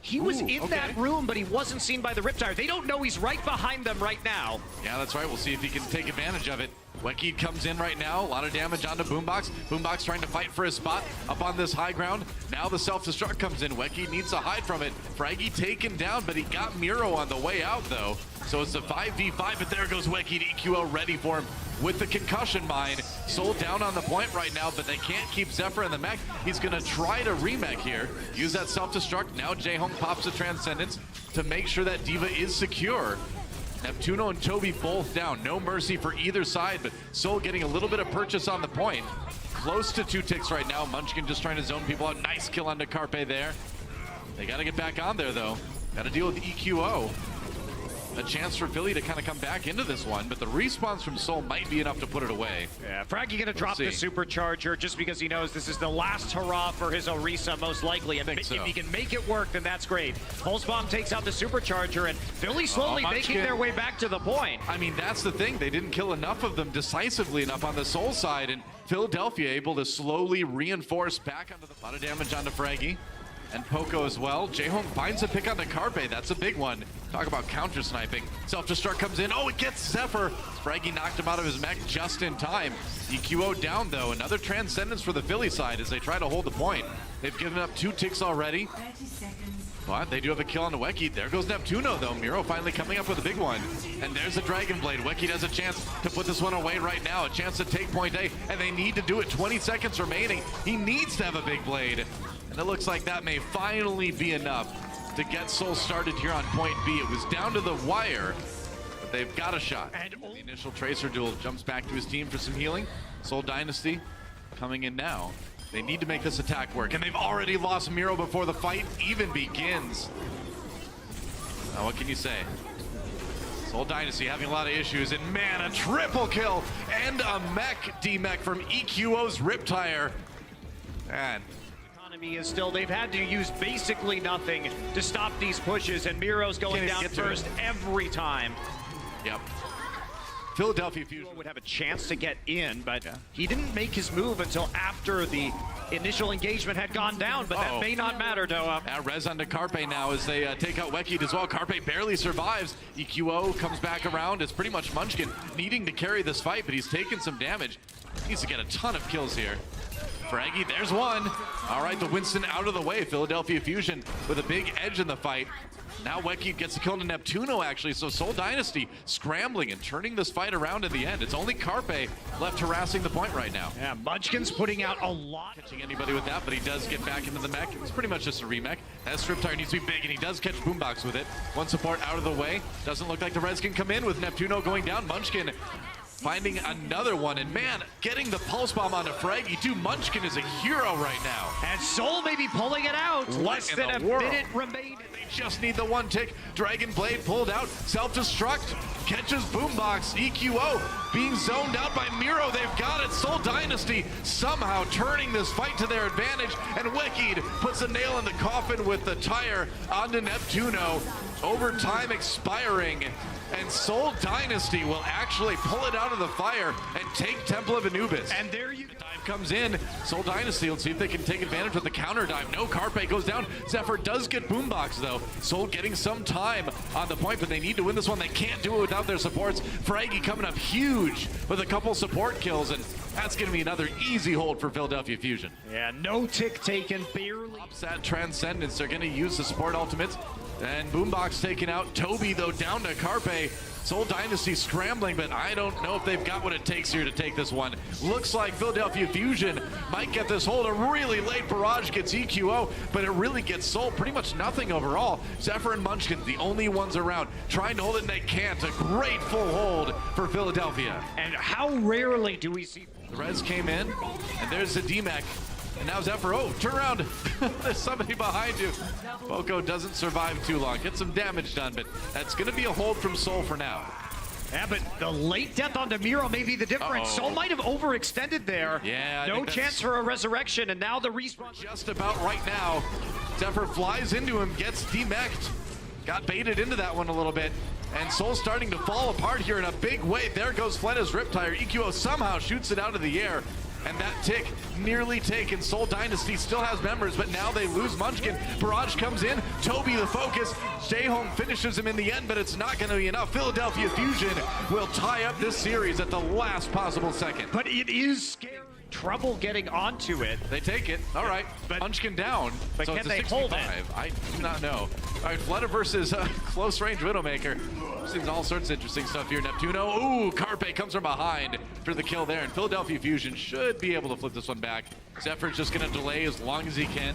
He was in that room, but he wasn't seen by the Riptire. They don't know he's right behind them right now. Yeah, that's right. We'll see if he can take advantage of it. Wekid comes in right now. A lot of damage onto Boombox. Boombox trying to fight for his spot up on this high ground. Now the self-destruct comes in. Wekid needs to hide from it. Fraggy taken down, but he got Miro on the way out, though. So it's a 5v5, but there goes Wekid. EQO ready for him with the concussion mine. Soul down on the point right now, but they can't keep Zephyr in the mech. He's going to try to remech here. Use that self-destruct. Now JjoNak pops the Transcendence to make sure that D.Va is secure. Neptuno and Toby both down. No mercy for either side, but Soul getting a little bit of purchase on the point. Close to 2 ticks right now. Munchkin just trying to zone people out. Nice kill onto Carpe there. They got to get back on there, though. Got to deal with EQO. A chance for Philly to kind of come back into this one, but the respawns from Soul might be enough to put it away. Yeah, Fraggy gonna drop the supercharger just because he knows this is the last hurrah for his Orisa, most likely. And if he can make it work, then that's great. Pulse Bomb takes out the supercharger, and Philly slowly making their way back to the point. I mean, that's the thing. They didn't kill enough of them decisively enough on the Soul side, and Philadelphia able to slowly reinforce back onto the... A lot of damage onto Fraggy. And Poco as well. JjoNak finds a pick on the Carpe. That's a big one. Talk about counter sniping. Self-destruct comes in. Oh, it gets Zephyr. Fraggy knocked him out of his mech just in time. EQO down, though. Another Transcendence for the Philly side as they try to hold the point. They've given up 2 ticks already. But they do have a kill on the Wekid. There goes Neptuno, though. Miro finally coming up with a big one. And there's a Dragon Blade. Wekid has a chance to put this one away right now. A chance to take point A. And they need to do it. 20 seconds remaining. He needs to have a big blade. And it looks like that may finally be enough to get Soul started here on point B. It was down to the wire, but they've got a shot. And the initial Tracer duel jumps back to his team for some healing. Seoul Dynasty coming in now. They need to make this attack work, and they've already lost Miro before the fight even begins. Now, what can you say? Seoul Dynasty having a lot of issues, and man, a triple kill and a mech D-mech from EQO's Riptire. Man. Is still, they've had to use basically nothing to stop these pushes, and Miro's going down first every time. Yep. Philadelphia Fusion would have a chance to get in, but he didn't make his move until after the initial engagement had gone down, but that may not matter, Doa. Res onto Carpe now as they take out Wekid as well. Carpe barely survives. EQO comes back around. It's pretty much Munchkin needing to carry this fight, but he's taken some damage. He needs to get a ton of kills here. Fraggy, there's one. All right, the Winston out of the way. Philadelphia Fusion with a big edge in the fight. Now Wekid gets a kill to Neptuno, actually. So Seoul Dynasty scrambling and turning this fight around in the end. It's only Carpe left harassing the point right now. Yeah, Munchkin's putting out a lot. Catching anybody with that, but he does get back into the mech. It's pretty much just a remech. That Riptire needs to be big, and he does catch Boombox with it. One support out of the way. Doesn't look like the res can come in with Neptuno going down. Munchkin finding another one, and man, getting the pulse bomb onto Fraggy too. Munchkin is a hero right now. And Soul may be pulling it out. Less than a minute remaining. They just need the 1 tick. Dragon Blade pulled out. Self-destruct. Catches Boombox. EQO being zoned out by Miro. They've got it. Seoul Dynasty somehow turning this fight to their advantage. And Wekid puts a nail in the coffin with the tire onto Neptuno. Overtime expiring. And Seoul Dynasty will actually pull it out of the fire and take Temple of Anubis. And there you go. Dive comes in. Seoul Dynasty, let's see if they can take advantage with the counter dive. No, Carpe goes down. Zephyr does get Boombox, though. Seoul getting some time on the point, but they need to win this one. They can't do it without their supports. Fraggy coming up huge with a couple support kills, and that's going to be another easy hold for Philadelphia Fusion. Yeah, no tick taken, barely. Pops that Transcendence. They're going to use the support ultimates. And Boombox taken out. Toby, though, down to Carpe. Seoul Dynasty scrambling, but I don't know if they've got what it takes here to take this one. Looks like Philadelphia Fusion might get this hold. A really late barrage gets EQO, but it really gets Seoul pretty much nothing overall. Zephyr and Munchkin, the only ones around, trying to hold it, and they can't. A great full hold for Philadelphia. And how rarely do we see... The res came in, and there's the D-Mech. And now Zephyr, oh, turn around. There's somebody behind you. Poco doesn't survive too long. Get some damage done, but that's going to be a hold from Seoul for now. Yeah, but the late death onto Miro may be the difference. Soul might have overextended there. Yeah, no chance for a resurrection, and now the respawn. Just about right now. Zephyr flies into him, gets demeched. Got baited into that one a little bit. And Soul starting to fall apart here in a big way. There goes Fletta's Riptire. EQO somehow shoots it out of the air. and that tick nearly taken. Seoul Dynasty still has members, but now they lose Munchkin. Barrage comes in, Toby the focus. JjoNak finishes him in the end, but it's not going to be enough. Philadelphia Fusion will tie up this series at the last possible second. But it is scary. Trouble getting onto it. They take it. All right. But Munchkin down. But so can it's a they 65. hold it? I do not know. All right, Fleta versus close range Widowmaker. Seems all sorts of interesting stuff here. Neptuno. Ooh, Carpe comes from behind for the kill there. And Philadelphia Fusion should be able to flip this one back. Zephyr's just going to delay as long as he can.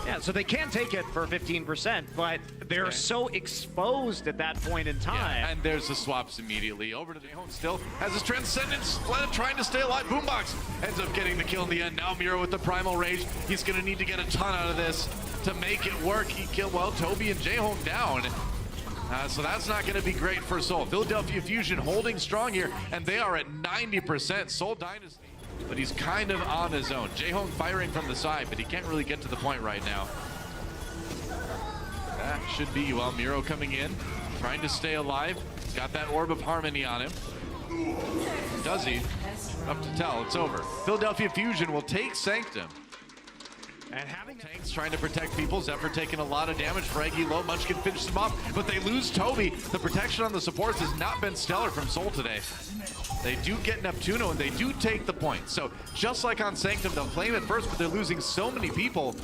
Yeah, so they can take it for 15%, but they're so exposed at that point in time. Yeah, and there's the swaps immediately. Over to JjoNak, still has his Transcendence. Fleta trying to stay alive. Boombox ends up getting the kill in the end. Now Miro with the Primal Rage. He's going to need to get a ton out of this to make it work. He killed, well, Toby and JjoNak down. So that's not going to be great for Seoul. Philadelphia Fusion holding strong here, and they are at 90%. Seoul Dynasty. But he's kind of on his own. JjoNak firing from the side, but he can't really get to the point right now. That should be, well, Miro coming in, trying to stay alive. He's got that Orb of Harmony on him. Does he? Up to tell, it's over. Philadelphia Fusion will take Sanctum. And having tanks trying to protect people. Zephyr taking a lot of damage. Fraggy low. Munchkin finishes him off, but they lose Toby. The protection on the supports has not been stellar from Seoul today. They do get Neptuno, and they do take the point. So just like on Sanctum, they'll claim it first, but they're losing so many people.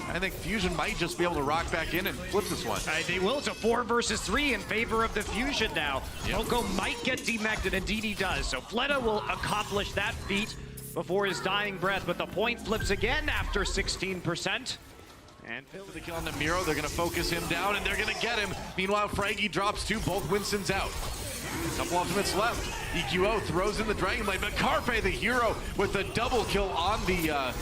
I think Fusion might just be able to rock back in and flip this one. They will. It's a 4 versus 3 in favor of the Fusion now. Yep. Poco might get demected, and indeed he does. So Fleta will accomplish that feat before his dying breath, but the point flips again after 16%. And the kill on the Miro, they're gonna focus him down and they're gonna get him. Meanwhile, Fraggy drops 2, both Winston's out. Couple ultimates left. EQO throws in the Dragon Blade, but Carpe, the hero, with the double kill on the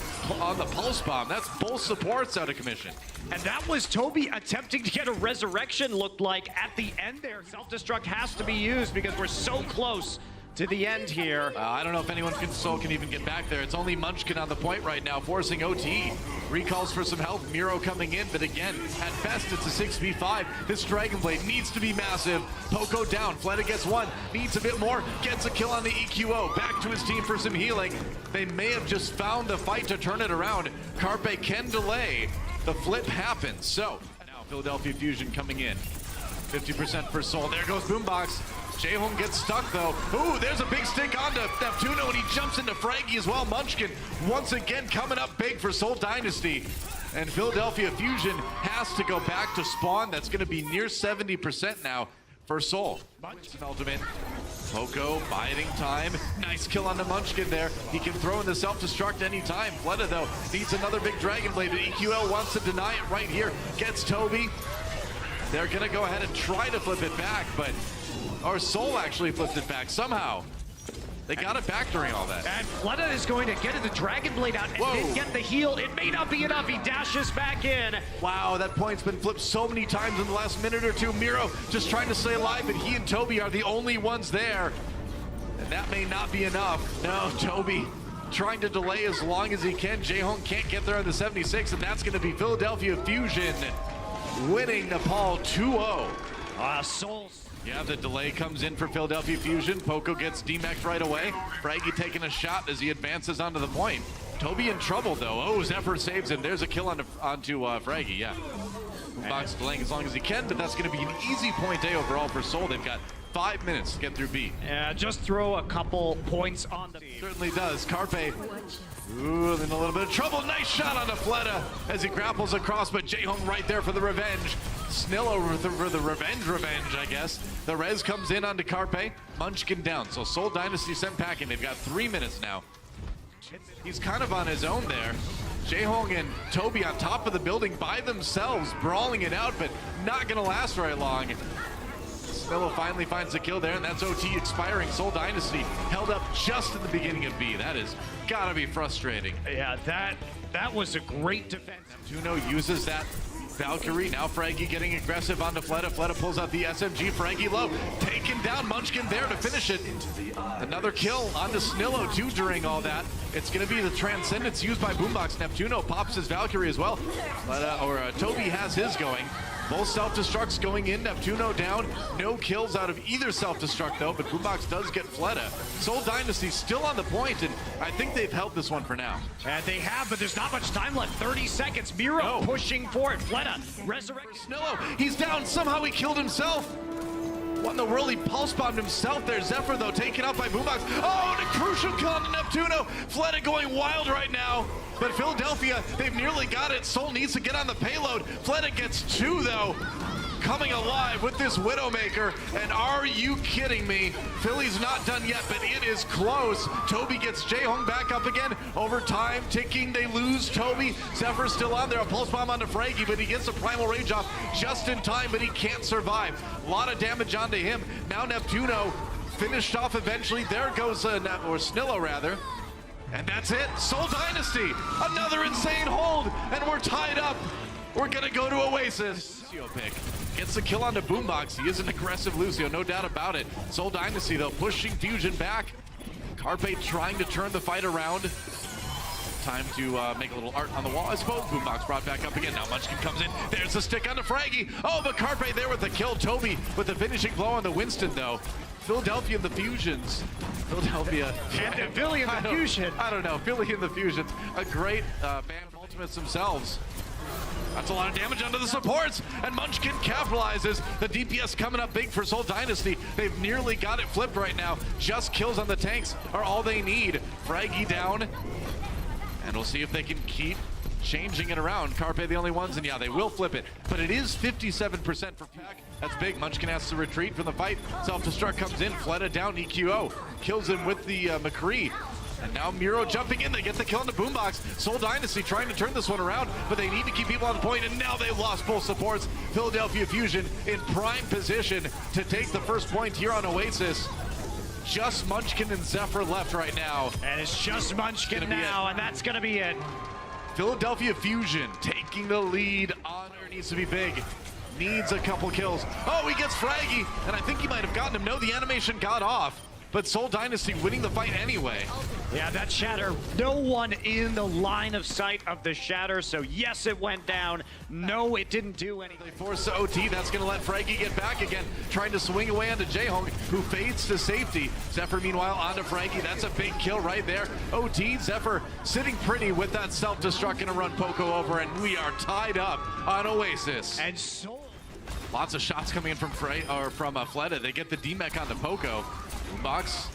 Pulse Bomb. That's both supports out of commission. And that was Toby attempting to get a resurrection, looked like, at the end there. Self-destruct has to be used because we're so close to the end here. I don't know if anyone can even get back there. It's only Munchkin on the point right now, forcing OT. Recalls for some help. Miro coming in, but again, at best, it's a 6v5. This Dragon Blade needs to be massive. Poco down. Fleta gets 1. Needs a bit more. Gets a kill on the EQO. Back to his team for some healing. They may have just found the fight to turn it around. Carpe can delay. The flip happens. So, now Philadelphia Fusion coming in. 50% for Seoul. There goes Boombox. JjoNak gets stuck though. Ooh, there's a big stick onto Neptuno, and he jumps into Fraggy as well. Munchkin once again coming up big for Seoul Dynasty. And Philadelphia Fusion has to go back to spawn. That's going to be near 70% now for Seoul. Munchkin ultimate. Poco biding time. Nice kill on the Munchkin there. He can throw in the self-destruct anytime. Fleta though needs another big Dragon Blade, but EQL wants to deny it right here. Gets Toby. They're going to go ahead and try to flip it back, but or Seoul actually flipped it back somehow. They got it back during all that. And Fleta is going to get the Dragon Blade out and then get the heal. It may not be enough. He dashes back in. Wow, that point's been flipped so many times in the last minute or two. Miro just trying to stay alive, but he and Toby are the only ones there. And that may not be enough. No, Toby trying to delay as long as he can. JjoNak can't get there on the 76, and that's going to be Philadelphia Fusion winning Nepal 2-0. Seoul. Yeah, the delay comes in for Philadelphia Fusion. Poco gets demeched right away. Fraggy taking a shot as he advances onto the point. Toby in trouble though. Oh, Zephyr saves him. There's a kill onto Fraggy, yeah. Box delaying as long as he can, but that's going to be an easy point A overall for Seoul. They've got 5 minutes to get through B. Yeah, just throw a couple points on the... Certainly does. Carpe, ooh, in a little bit of trouble. Nice shot on the Fleta as he grapples across, but JjoNak right there for the revenge. Snillo for the revenge, I guess. The res comes in onto Carpe. Munchkin down. So Seoul Dynasty sent packing. They've got 3 minutes now. He's kind of on his own there. JjoNak and Toby on top of the building by themselves, brawling it out, but not going to last very long. Snillo finally finds the kill there, and that's OT expiring. Seoul Dynasty held up just at the beginning of B. That is gotta be frustrating. Yeah, that was a great defense. Neptuno uses that Valkyrie. Now Fraggy getting aggressive onto Fleta. Fleta pulls out the SMG. Fraggy low. Taking down Munchkin there to finish it. Another kill onto Snillo too during all that. It's going to be the Transcendence used by Boombox. Neptuno pops his Valkyrie as well. But Toby has his going. Both self-destructs going in, Neptuno down. No kills out of either self-destruct though, but Boombox does get Fleta. Seoul Dynasty still on the point, and I think they've held this one for now. And they have, but there's not much time left. 30 seconds. Miro pushing for it. Fleta, resurrect. Snillo, he's down. Somehow he killed himself. What in the world? He pulse bombed himself there. Zephyr, though, taken out by Boombox. Oh, and a crucial kill on Neptuno. Fleta going wild right now. But Philadelphia, they've nearly got it. Soul needs to get on the payload. Fleta gets 2, though. Coming alive with this Widowmaker. And are you kidding me? Philly's not done yet, but it is close. Toby gets JjoNak back up again. Over time, ticking, they lose Toby. Zephyr's still on there. A pulse bomb onto Fraggy, but he gets a primal rage off just in time, but he can't survive. A lot of damage onto him. Now Neptuno finished off eventually. There goes, or Snillo rather. And that's it. Seoul Dynasty, another insane hold, and we're tied up. We're gonna go to Oasis. Lucio pick gets the kill onto Boombox. He is an aggressive Lucio, no doubt about it. Seoul Dynasty though, pushing Fusion back. Carpe trying to turn the fight around. Time to make a little art on the wall, I suppose. Boombox brought back up again. Now Munchkin comes in. There's the stick onto Fraggy. Oh, but Carpe there with the kill. Toby with the finishing blow on the Winston though. Philadelphia and the Fusions. Philadelphia. And Philly and the Fusion. I don't know. Philly and the Fusions. A great band of ultimates themselves. That's a lot of damage onto the supports. And Munchkin capitalizes. The DPS coming up big for Seoul Dynasty. They've nearly got it flipped right now. Just kills on the tanks are all they need. Fraggy down. And we'll see if they can keep changing it around. Carpe the only ones, and yeah, they will flip it. But it is 57% for Pack. That's big. Munchkin has to retreat from the fight. Self-destruct comes in. Fleta down. EQO kills him with the McCree. And now Miro jumping in. They get the kill on the Boombox. Seoul Dynasty trying to turn this one around, but they need to keep people on point, and now they've lost both supports. Philadelphia Fusion in prime position to take the first point here on Oasis. Just Munchkin and Zephyr left right now. And it's just Munchkin now, and that's gonna be it. Philadelphia Fusion taking the lead. Honor needs to be big. Needs a couple kills. Oh, he gets Fraggy, and I think he might have gotten him. No, the animation got off. But Seoul Dynasty winning the fight anyway. Yeah, that Shatter, no one in the line of sight of the Shatter, so yes, it went down. No, it didn't do anything. They force the OT, that's gonna let Fraggy get back again, trying to swing away onto JjoNak, who fades to safety. Zephyr, meanwhile, onto Fraggy, that's a big kill right there. OT, Zephyr sitting pretty with that self-destruct, gonna run Poco over, and we are tied up on Oasis. And Soul. Lots of shots coming in from Fleta. They get the D-Mech onto Poco. Boombox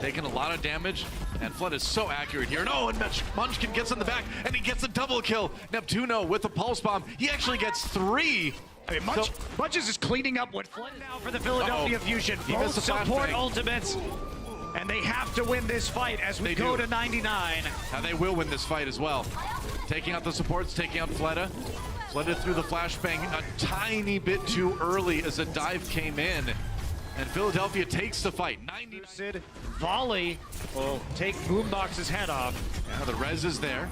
taking a lot of damage, and Flood is so accurate here. No, and Munchkin gets in the back, and he gets a double kill. Neptuno with the pulse bomb. He actually gets 3. I mean, Munches is cleaning up what Flood now for the Philadelphia Fusion. Both support ultimates, and they have to win this fight as we go to 99. Now they will win this fight as well. Taking out the supports, taking out Fleta. Fleta through the flashbang a tiny bit too early as a dive came in. And Philadelphia takes the fight. 90. Volley will take Boombox's head off. Yeah, the res is there,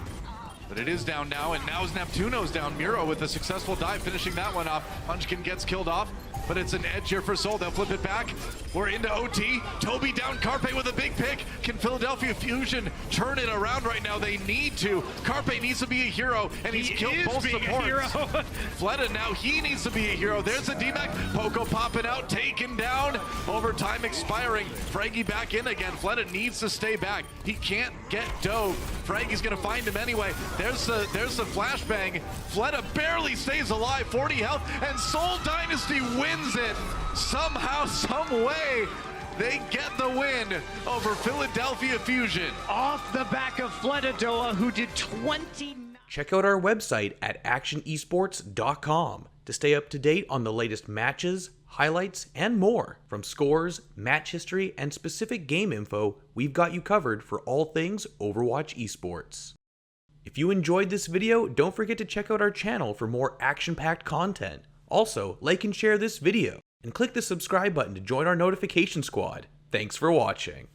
but it is down now, and now Neptuno's down. Miro with a successful dive, finishing that one off. Munchkin gets killed off, but it's an edge here for Seoul. They'll flip it back. We're into OT. Toby down, Carpe with a big pick. Can Philadelphia Fusion turn it around right now? They need to. Carpe needs to be a hero, and he's killed both supports. Fleta now, he needs to be a hero. There's the D-Mech. Poco popping out, taken down. Overtime expiring. Fraggy back in again. Fleta needs to stay back. He can't get dove. Fraggy's gonna find him anyway. There's the flashbang. Fleta barely stays alive, 40 health, and Seoul Dynasty wins it. Somehow, some way, they get the win over Philadelphia Fusion. Off the back of Fletadoa, who did 20. Check out our website at actionesports.com to stay up to date on the latest matches, highlights, and more. From scores, match history, and specific game info, we've got you covered for all things Overwatch esports. If you enjoyed this video, don't forget to check out our channel for more action-packed content. Also, like and share this video, and click the subscribe button to join our notification squad. Thanks for watching.